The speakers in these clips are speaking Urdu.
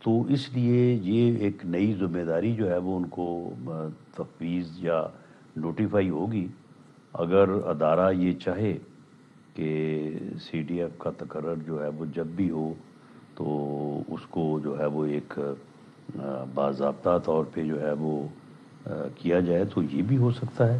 تو اس لیے یہ ایک نئی ذمہ داری جو ہے وہ ان کو تفویض یا نوٹیفائی ہوگی. اگر ادارہ یہ چاہے کہ سی ڈی ایف کا تقرر جو ہے وہ جب بھی ہو تو اس کو جو ہے وہ ایک باضابطہ طور پہ جو ہے وہ کیا جائے تو یہ بھی ہو سکتا ہے.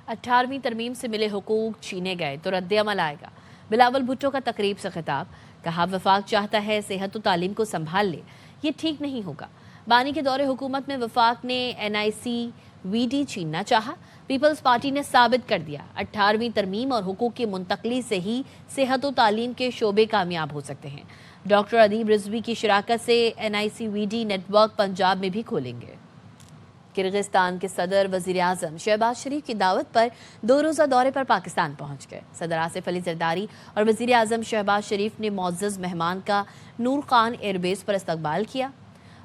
18ویں ترمیم سے ملے حقوق چھینے گئے تو رد عمل آئے گا. بلاول بھٹو کا تقریب سے خطاب. کہا وفاق چاہتا ہے صحت و تعلیم کو سنبھال لے، یہ ٹھیک نہیں ہوگا. بانی کے دور حکومت میں وفاق نے NICVD چھیننا چاہا. پیپلز پارٹی نے ثابت کر دیا 18ویں ترمیم اور حقوق کی منتقلی سے ہی صحت و تعلیم کے شعبے کامیاب ہو سکتے ہیں. ڈاکٹر ادیب رضوی کی شراکت سے NICVD نیٹ ورک پنجاب میں بھی کھولیں گے. کرغزستان کے صدر وزیر اعظم شہباز شریف کی دعوت پر 2 روزہ دورے پر پاکستان پہنچ گئے. صدر آصف علی زرداری اور وزیر اعظم شہباز شریف نے معزز مہمان کا نور خان ایئر بیس پر استقبال کیا.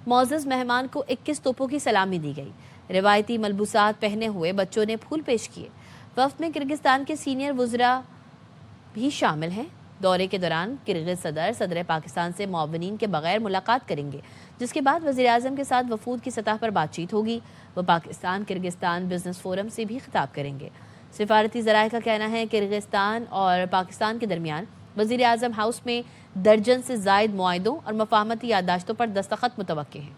معزز مہمان کو 21 توپوں کی سلامی دی گئی. روایتی ملبوسات پہنے ہوئے بچوں نے پھول پیش کیے. وفد میں کرغزستان کے سینئر وزراء بھی شامل ہیں. دورے کے دوران کرغز صدر پاکستان سے معاونین کے بغیر ملاقات کریں گے، جس کے بعد وزیر اعظم کے ساتھ وفود کی سطح پر بات چیت ہوگی. وہ پاکستان کرغزستان بزنس فورم سے بھی خطاب کریں گے. سفارتی ذرائع کا کہنا ہے کہ کرغزستان اور پاکستان کے درمیان وزیر اعظم ہاؤس میں درجن سے زائد معاہدوں اور مفاہمتی یادداشتوں پر دستخط متوقع ہیں.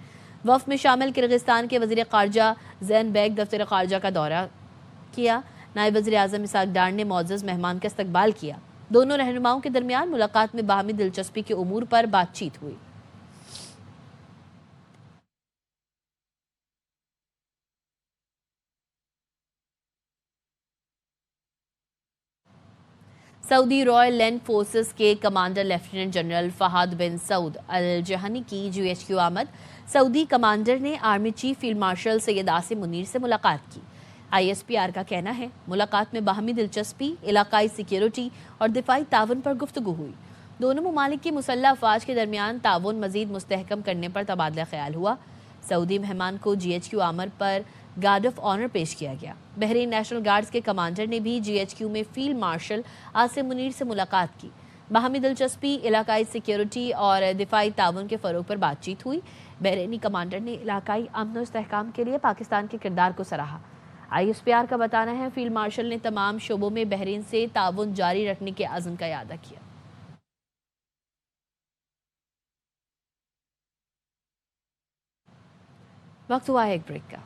وفد میں شامل کرغزستان کے وزیر خارجہ زین بیگ دفتر خارجہ کا دورہ کیا. نائب وزیر اعظم اسحاق ڈار نے معزز مہمان کا استقبال کیا. دونوں رہنماؤں کے درمیان ملاقات میں باہمی دلچسپی کے امور پر بات چیت ہوئی. سعودی رائل لینڈ فورسز کے کمانڈر لیفٹیننٹ جنرل فہد بن سعود الجہنی کی GHQ آمد. سعودی کمانڈر نے army chief field marshal Syed Asim Munir سے ملاقات کی. ISPR کا کہنا ہے ملاقات میں باہمی دلچسپی، علاقائی سیکیورٹی اور دفاعی تعاون پر گفتگو ہوئی. دونوں ممالک کی مسلح افواج کے درمیان تعاون مزید مستحکم کرنے پر تبادلہ خیال ہوا. سعودی مہمان کو GHQ آمد پر گارڈ آف آنر پیش کیا گیا. بحرین نیشنل گارڈز کے کمانڈر نے بھی GHQ میں فیلڈ مارشل عاصم منیر سے ملاقات کی. باہمی دلچسپی، علاقائی سیکیورٹی اور دفاعی تعاون کے فروغ پر بات چیت ہوئی. بحرینی کمانڈر نے علاقائی امن و استحکام کے لیے پاکستان کے کردار کو سراہا. ISPR کا بتانا ہے فیلڈ مارشل نے تمام شعبوں میں بحرین سے تعاون جاری رکھنے کے عزم کا اعادہ کیا. وقت ہوا ہے ایک بریک کا.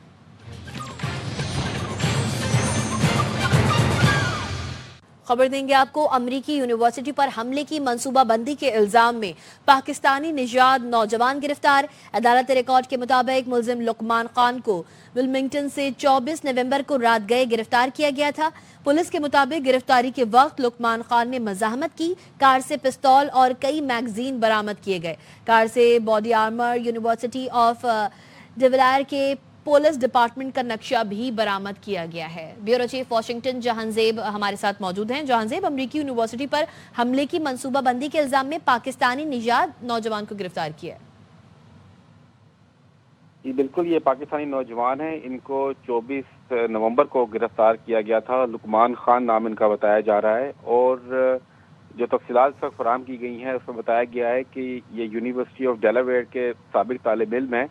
خبر دیں گے آپ کو. امریکی یونیورسٹی پر حملے کی منصوبہ بندی کے الزام میں پاکستانی نژاد نوجوان گرفتار. عدالت ریکارڈ کے مطابق ملزم لقمان خان کو ولمنگٹن سے 24 نومبر کو رات گئے گرفتار کیا گیا تھا. پولیس کے مطابق گرفتاری کے وقت لقمان خان نے مزاحمت کی. کار سے پستول اور کئی میگزین برآمد کیے گئے. کار سے باڈی آرمر، یونیورسٹی آف ڈیولائر کے پولیس ڈپارٹمنٹ کا نقشہ بھی برآمد کیا گیا ہے. بیورو چیف واشنگٹن جہان زیب ہمارے ساتھ موجود ہیں. جہان زیب، امریکی یونیورسٹی پر حملے کی منصوبہ بندی کے الزام میں پاکستانی نژاد نوجوان کو گرفتار کیا ہے. جی بالکل، یہ پاکستانی نوجوان ہیں. ان کو 24 نومبر کو گرفتار کیا گیا تھا. لقمان خان نام ان کا بتایا جا رہا ہے، اور جو تفصیلات تک فراہم کی گئی ہیں اس میں بتایا گیا ہے کہ یہ یونیورسٹی آف ڈیلاویئر کے سابق طالب علم ہیں،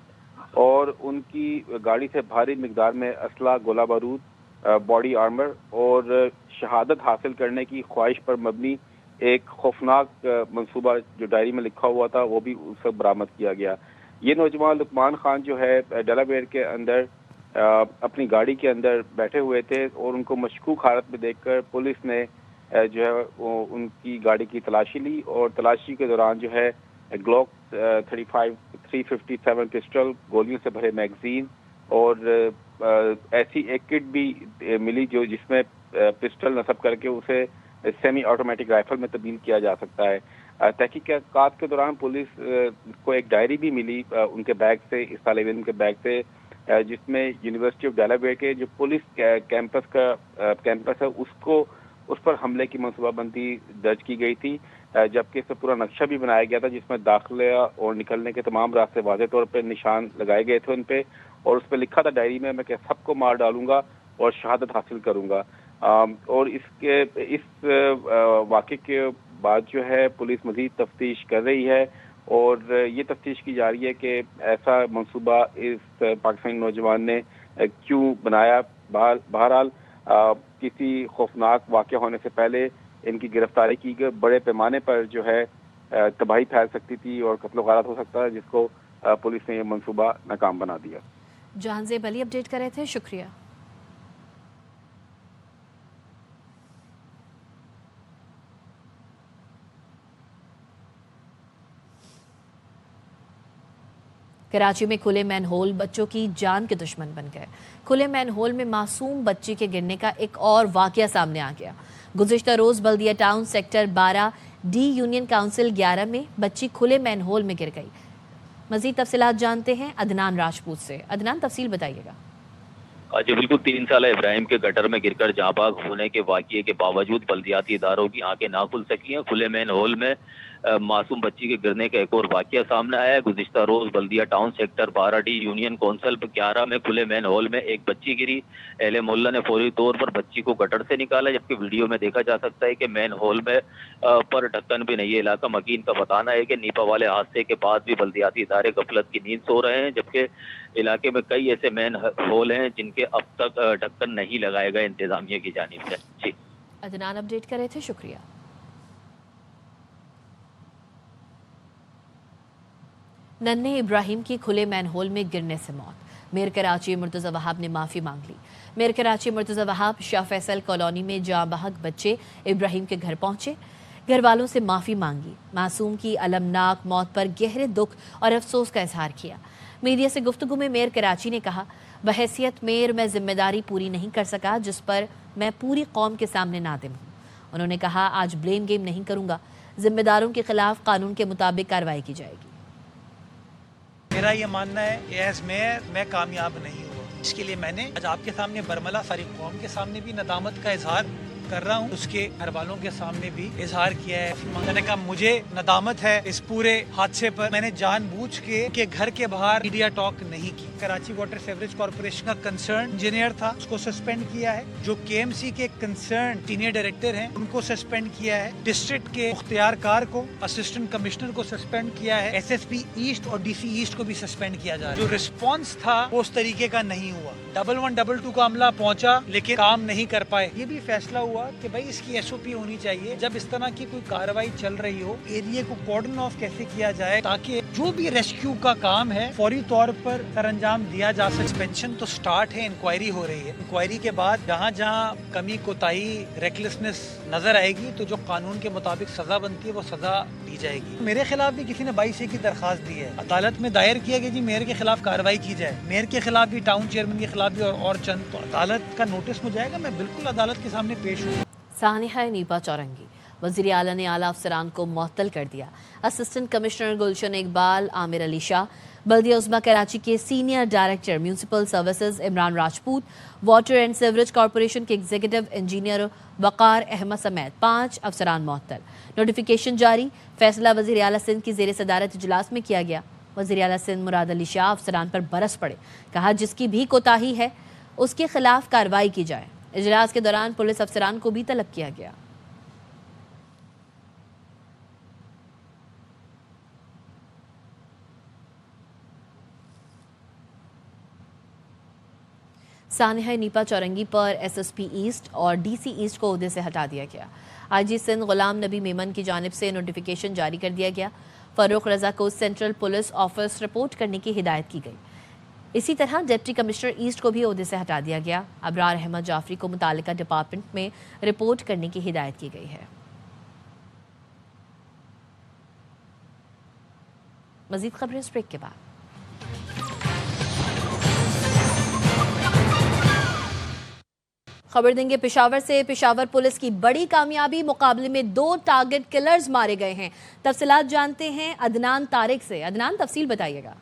اور ان کی گاڑی سے بھاری مقدار میں اسلحہ، گولہ بارود، باڈی آرمر اور شہادت حاصل کرنے کی خواہش پر مبنی ایک خوفناک منصوبہ جو ڈائری میں لکھا ہوا تھا وہ بھی اس وقت برآمد کیا گیا. یہ نوجوان لقمان خان جو ہے ڈیلاویئر کے اندر اپنی گاڑی کے اندر بیٹھے ہوئے تھے، اور ان کو مشکوک حالت میں دیکھ کر پولیس نے جو ہے ان کی گاڑی کی تلاشی لی، اور تلاشی کے دوران جو ہے گلوک 357 پسٹل، گولیوں سے بھرے میگزین اور ایسی ایک کٹ بھی ملی جو جس میں پسٹل نصب کر کے اسے سیمی آٹومیٹک رائفل میں تبدیل کیا جا سکتا ہے. تحقیقات کے دوران پولیس کو ایک ڈائری بھی ملی ان کے بیگ سے، اس طالب علم کے بیگ سے، جس میں یونیورسٹی آف ڈیلاویئر کے جو پولیس کیمپس ہے اس پر حملے کی منصوبہ بندی درج کی گئی تھی، جبکہ اس میں پورا نقشہ بھی بنایا گیا تھا جس میں داخلہ اور نکلنے کے تمام راستے واضح طور پہ نشان لگائے گئے تھے ان پہ، اور اس پہ لکھا تھا ڈائری میں کہ سب کو مار ڈالوں گا اور شہادت حاصل کروں گا. اور اس واقعے کے بعد جو ہے پولیس مزید تفتیش کر رہی ہے، اور یہ تفتیش کی جا رہی ہے کہ ایسا منصوبہ اس پاکستانی نوجوان نے کیوں بنایا. بہرحال کسی خوفناک واقعہ ہونے سے پہلے ان کی گرفتاری کی گئی. بڑے پیمانے پر جو ہے تباہی پھیل سکتی تھی اور قتل و غارت ہو سکتا ہے، جس کو پولیس نے یہ منصوبہ ناکام بنا دیا. جہاں زیب علی اپڈیٹ کر رہے تھے، شکریہ. کراچی میں کھلے مین ہول بچوں کی جان کے دشمن بن گئے. کھلے مین ہول میں معصوم بچی کے گرنے کا ایک اور واقعہ سامنے آ گیا. گزشتہ روز بلدیہ town sector 12 D union council 11 میں بچی کھلے مین ہول میں گر گئی. مزید تفصیلات جانتے ہیں عدنان راجپوت سے. عدنان، تفصیل بتائیے گا. جی بالکل، 3 سالہ ابراہیم کے گٹر میں گر کر جاں بحق ہونے کے واقعے کے باوجود بلدیاتی اداروں کی آنکھیں نہ کھل سکی ہیں. کھلے مین ہول میں معصوم بچی کے گرنے کا ایک اور واقعہ سامنے آیا ہے. گزشتہ روز بلدیہ town sector 12 D union council 11 میں کھلے مین ہول میں ایک بچی گری. اہل محلہ نے فوری طور پر بچی کو گٹر سے نکالا، جبکہ ویڈیو میں دیکھا جا سکتا ہے کہ مین ہول میں پر ڈھکن بھی نہیں ہے. علاقہ مکین کا بتانا ہے کہ نیپا والے حادثے کے بعد بھی بلدیاتی ادارے غفلت کی نیند سو رہے ہیں، جبکہ علاقے میں کئی ایسے مین ہول ہیں جن کے اب تک ڈھکن نہیں لگائے گئے انتظامیہ کی جانب سے. جی عدنان اپڈیٹ کر رہے تھے، شکریہ. ننھے ابراہیم کی کھلے مین ہول میں گرنے سے موت. میئر کراچی مرتضی وہاب نے معافی مانگ لی. میئر کراچی مرتضی وہاب شاہ فیصل کالونی میں جاں بحق بچے ابراہیم کے گھر پہنچے. گھر والوں سے معافی مانگی. معصوم کی المناک موت پر گہرے دکھ اور افسوس کا اظہار کیا. میڈیا سے گفتگو میں میئر کراچی نے کہا، بحیثیت میئر میں ذمہ داری پوری نہیں کر سکا جس پر میں پوری قوم کے سامنے نادم ہوں. انہوں نے کہا، آج بلیم گیم نہیں کروں گا، ذمہ داروں کے خلاف قانون کے مطابق کارروائی کی جائے گی. میرا یہ ماننا ہے کہ ایز میئر میں کامیاب نہیں ہوا. اس کے لیے میں نے آج آپ کے سامنے برملا ساری قوم کے سامنے بھی ندامت کا اظہار کر رہا ہوں، اس کے گھر والوں کے سامنے بھی اظہار کیا ہے. میں نے کہا مجھے ندامت ہے اس پورے حادثے پر. میں نے جان بوجھ کے گھر کے باہر میڈیا ٹاک نہیں کی. کراچی واٹر سیوریج کارپوریشن کا کنسرن انجینئر تھا، اس کو سسپینڈ کیا ہے. جو کے ایم سی کے کنسرن سینئر ڈائریکٹر ہیں ان کو سسپینڈ کیا ہے. ڈسٹرکٹ کے اختیار کار کو، اسسٹنٹ کمشنر کو سسپینڈ کیا ہے. ایس ایس پی ایسٹ اور ڈی سی ایسٹ کو بھی سسپینڈ کیا جا رہا ہے. جو رسپانس تھا وہ اس طریقے کا نہیں ہوا. 1122 کا عملہ پہنچا لیکن کام نہیں کر پائے. یہ بھی فیصلہ ہوا کہ بھائی اس کی ایس او پی ہونی چاہیے. جب اس طرح کی کوئی کارروائی چل رہی ہو، ایریے کو کارڈن آف کیسے کیا جائے تاکہ جو بھی ریسکیو کا کام ہے فوری طور پر سر انجام دیا جا سکے. سسپینشن تو سٹارٹ ہے، انکوائری ہو رہی ہے. انکوائری کے بعد جہاں جہاں کمی کوتاہی ریکلیسنس نظر آئے گی تو جو قانون کے مطابق سزا بنتی ہے وہ سزا دی جائے گی. میرے خلاف بھی کسی نے 22A کی درخواست دی ہے، عدالت میں دائر کیا کہ جی میئر کے خلاف کارروائی کی جائے. میئر کے خلاف بھی، ٹاؤن چیئرمین کے خلاف بھی اور چند. تو عدالت کا نوٹس میں جائے گا، میں بالکل عدالت کے سامنے پیش ہوں. سانحہ نیپا چورنگی. وزیر اعلیٰ نے اعلیٰ افسران کو معطل کر دیا. اسسٹنٹ کمشنر گلشن اقبال، عامر علی شاہ، بلدیہ عظمیٰ کراچی کے senior director municipal services Imran Rajput, water and sewerage corporation کے ایگزیکٹو انجینئر وقار احمد سمیت 5 افسران معطل. نوٹیفیکیشن جاری. فیصلہ وزیر اعلیٰ سندھ کی زیر صدارت اجلاس میں کیا گیا. وزیر اعلیٰ سندھ مراد علی شاہ افسران پر برس پڑے. کہا جس کی بھی کوتاہی ہے اس کے خلاف کارروائی کی جائے. اجلاس کے دوران پولیس افسران کو بھی طلب کیا گیا. سانحہ نیپا چورنگی پر ایس ایس پی ایسٹ اور ڈی سی ایسٹ کو عہدے سے ہٹا دیا گیا. آئی جی سندھ غلام نبی میمن کی جانب سے نوٹیفیکیشن جاری کر دیا گیا. فاروق رضا کو سینٹرل پولیس آفس رپورٹ کرنے کی ہدایت کی گئی. اسی طرح ڈپٹی کمشنر ایسٹ کو بھی عہدے سے ہٹا دیا گیا. ابرار احمد جعفری کو متعلقہ ڈپارٹمنٹ میں رپورٹ کرنے کی ہدایت کی گئی ہے. مزید خبریں اس بریک کے بعد. خبر دیں گے پشاور سے. پشاور پولیس کی بڑی کامیابی، مقابلے میں 2 ٹارگٹ کلرز مارے گئے ہیں. تفصیلات جانتے ہیں عدنان طارق سے. عدنان، تفصیل بتائیے گا.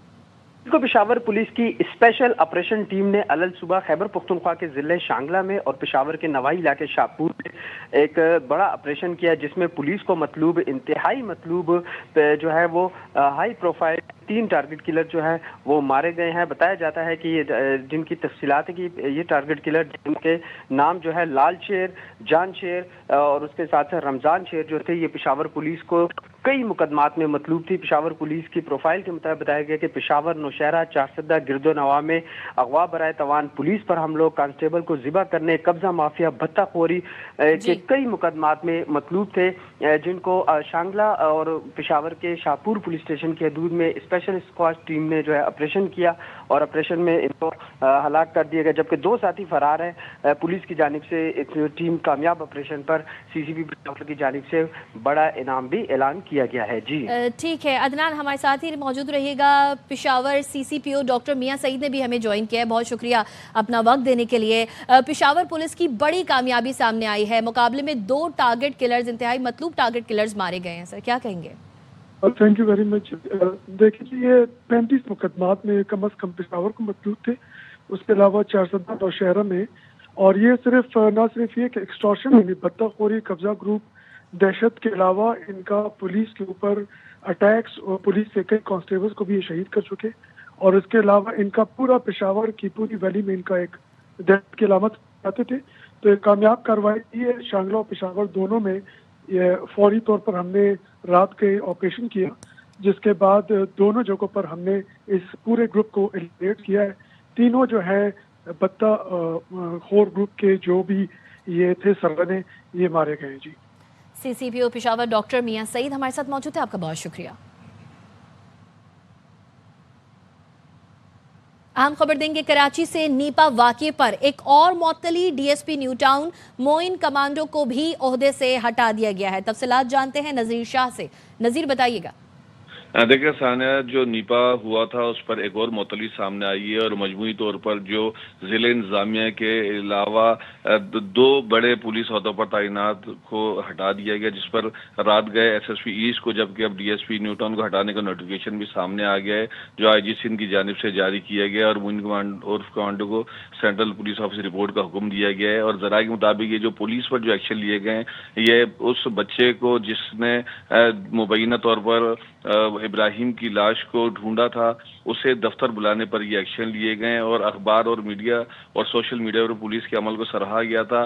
پشاور پولیس کی اسپیشل آپریشن ٹیم نے علل صبح خیبر پختونخوا کے ضلع شانگلہ میں اور پشاور کے نوائی علاقے شاہپور میں ایک بڑا آپریشن کیا، جس میں پولیس کو انتہائی مطلوب جو ہے وہ ہائی پروفائل 3 ٹارگٹ کلر جو ہے وہ مارے گئے ہیں. بتایا جاتا ہے کہ یہ جن کی تفصیلات ہے کہ یہ ٹارگٹ کلر جن کے نام جو ہے لال شیر، جان شیر اور اس کے ساتھ رمضان شیر جو تھے، یہ پشاور پولیس کو کئی مقدمات میں مطلوب تھی. پشاور پولیس کی پروفائل کے مطابق بتایا گیا کہ پشاور، نوشہرہ، چارسدہ، گرد و نواح میں اغوا برائے توان، پولیس پر حملوں، کانسٹیبل کو ذبح کرنے، قبضہ مافیا، بھتہ خوری کے کئی مقدمات میں مطلوب تھے، جن کو شانگلہ اور پشاور کے شاہپور پولیس اسٹیشن کی حدود میں اسپیشل اسکواڈ ٹیم نے جو ہے آپریشن کیا اور آپریشن میں ان کو ہلاک کر دیا گیا، جبکہ 2 ساتھی فرار ہیں. پولیس کی جانب سے اس ٹیم کامیاب آپریشن پر CCP پشاور کی جانب سے بڑا انعام بھی اعلان کیا گیا ہے. جی ٹھیک ہے عدنان، ہمارے ساتھ ہی موجود رہیے گا. پشاور CCPO ڈاکٹر میاں سعید نے بھی ہمیں جوائن کیا ہے، بہت شکریہ اپنا وقت دینے کے لیے. پشاور پولیس کی بڑی کامیابی سامنے آئی ہے، مقابلے میں 2 ٹارگٹ کلرز، انتہائی مطلوب ٹارگٹ کلرز مارے گئے ہیں. سر کیا کہیں گے؟ Thank you very much. دیکھیے یہ 35 مقدمات میں کم از کم پشاور کو مطلوب تھے، اس کے علاوہ چارسدہ نوشہرہ میں، اور یہ نہ صرف یہ کہ ایکسٹورشن میں بھی، بھتہ خوری، قبضہ گروپ، دہشت کے علاوہ ان کا پولیس کے اوپر اٹیکس اور پولیس سے کئی کانسٹیبلز کو بھی یہ شہید کر چکے، اور اس کے علاوہ ان کا پورا پشاور کی پوری ویلی میں ان کا ایک دہشت کی علامت آتے تھے. تو ایک کامیاب کارروائی کی ہے. شانگلہ اور پشاور دونوں میں یہ فوری طور پر ہم نے رات کے آپریشن کیا، جس کے بعد دونوں جگہوں پر ہم نے اس پورے گروپ کو ایلیمینیٹ کیا ہے. تینوں جو ہے بھتہ خور گروپ کے جو بھی یہ تھے سرغنے، یہ مارے گئے. جی CCPO پشاور ڈاکٹر میاں سعید ہمارے ساتھ موجود ہے، آپ کا بہت شکریہ. اہم خبر دیں گے کراچی سے نیپا واقعے پر ایک اور معطلی. DSP new town Moin commando کو بھی عہدے سے ہٹا دیا گیا ہے. تفصیلات جانتے ہیں نذیر شاہ سے. نذیر بتائیے گا. دیکھیں ثانیہ، جو نیپا ہوا تھا اس پر ایک اور معطلی سامنے آئی ہے، اور مجموعی طور پر جو ضلع انتظامیہ کے علاوہ 2 بڑے پولیس عہدوں پر تعینات کو ہٹا دیا گیا، جس پر رات گئے SSP ایسٹ کو، جبکہ اب DSP نیو ٹاؤن کو ہٹانے کا نوٹیفیکیشن بھی سامنے آ گیا ہے جو IG سندھ کی جانب سے جاری کیا گیا، اور موئن کمانڈو کو سینٹرل پولیس آفس رپورٹ کا حکم دیا گیا ہے. اور ذرائع کے مطابق یہ جو پولیس پر جو ایکشن لیے گئے ہیں، یہ اس بچے کو جس نے مبینہ طور پر ابراہیم کی لاش کو ڈھونڈا تھا، اسے دفتر بلانے پر یہ ایکشن لیے گئے، اور اخبار اور میڈیا اور سوشل میڈیا پر پولیس کے عمل کو سراہا گیا تھا،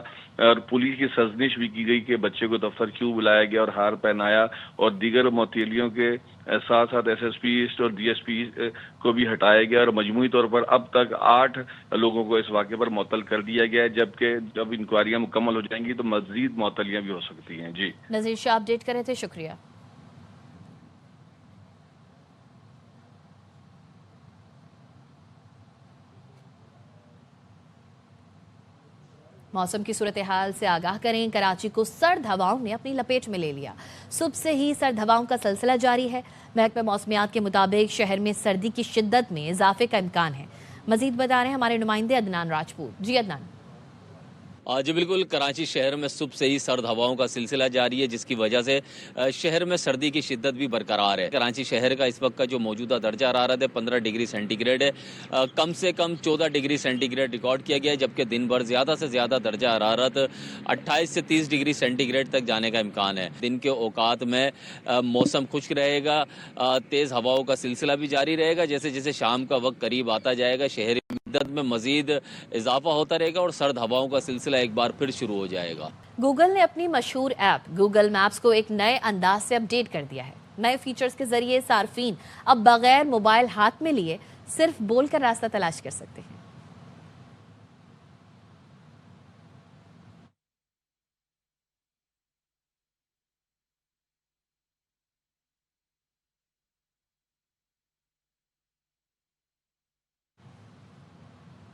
اور پولیس کی سرزنش بھی کی گئی کہ بچے کو دفتر کیوں بلایا گیا اور ہار پہنایا، اور دیگر معطلیوں کے ساتھ ساتھ SSP ایسٹ اور DSP کو بھی ہٹایا گیا، اور مجموعی طور پر اب تک 8 لوگوں کو اس واقعے پر معطل کر دیا گیا ہے، جبکہ جب انکوائریاں مکمل ہو جائیں گی تو مزید معطلیاں بھی ہو سکتی ہیں. جی نذیر شاہ اپڈیٹ کر رہے تھے، شکریہ. موسم کی صورتحال سے آگاہ کریں. کراچی کو سرد ہواؤں نے اپنی لپیٹ میں لے لیا. صبح سے ہی سرد ہواؤں کا سلسلہ جاری ہے. محکمہ موسمیات کے مطابق شہر میں سردی کی شدت میں اضافے کا امکان ہے. مزید بتا رہے ہیں ہمارے نمائندے عدنان راجپوت. جی عدنان. جی بالکل، کراچی شہر میں صبح سے ہی سرد ہواؤں کا سلسلہ جاری ہے، جس کی وجہ سے شہر میں سردی کی شدت بھی برقرار ہے. کراچی شہر کا اس وقت کا جو موجودہ درجہ حرارت ہے 15 ڈگری سینٹی گریڈ ہے. کم سے کم 14 ڈگری سینٹی گریڈ ریکارڈ کیا گیا ہے، جبکہ دن بھر زیادہ سے زیادہ درجہ حرارت 28 سے 30 ڈگری سینٹی گریڈ تک جانے کا امکان ہے. دن کے اوقات میں موسم خشک رہے گا، تیز ہواؤں کا سلسلہ بھی جاری رہے گا. جیسے جیسے شام کا وقت قریب آتا جائے گا، شہری مدت میں مزید اضافہ ہوتا رہے گا اور سرد ہواؤں کا سلسلہ ایک بار پھر شروع ہو جائے گا. گوگل نے اپنی مشہور ایپ گوگل میپس کو ایک نئے انداز سے اپڈیٹ کر دیا ہے. نئے فیچرز کے ذریعے صارفین اب بغیر موبائل ہاتھ میں لیے صرف بول کر راستہ تلاش کر سکتے ہیں.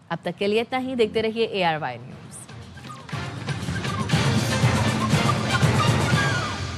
اب تک کے لیے اتنا ہی. دیکھتے رہیے ARY نیوز.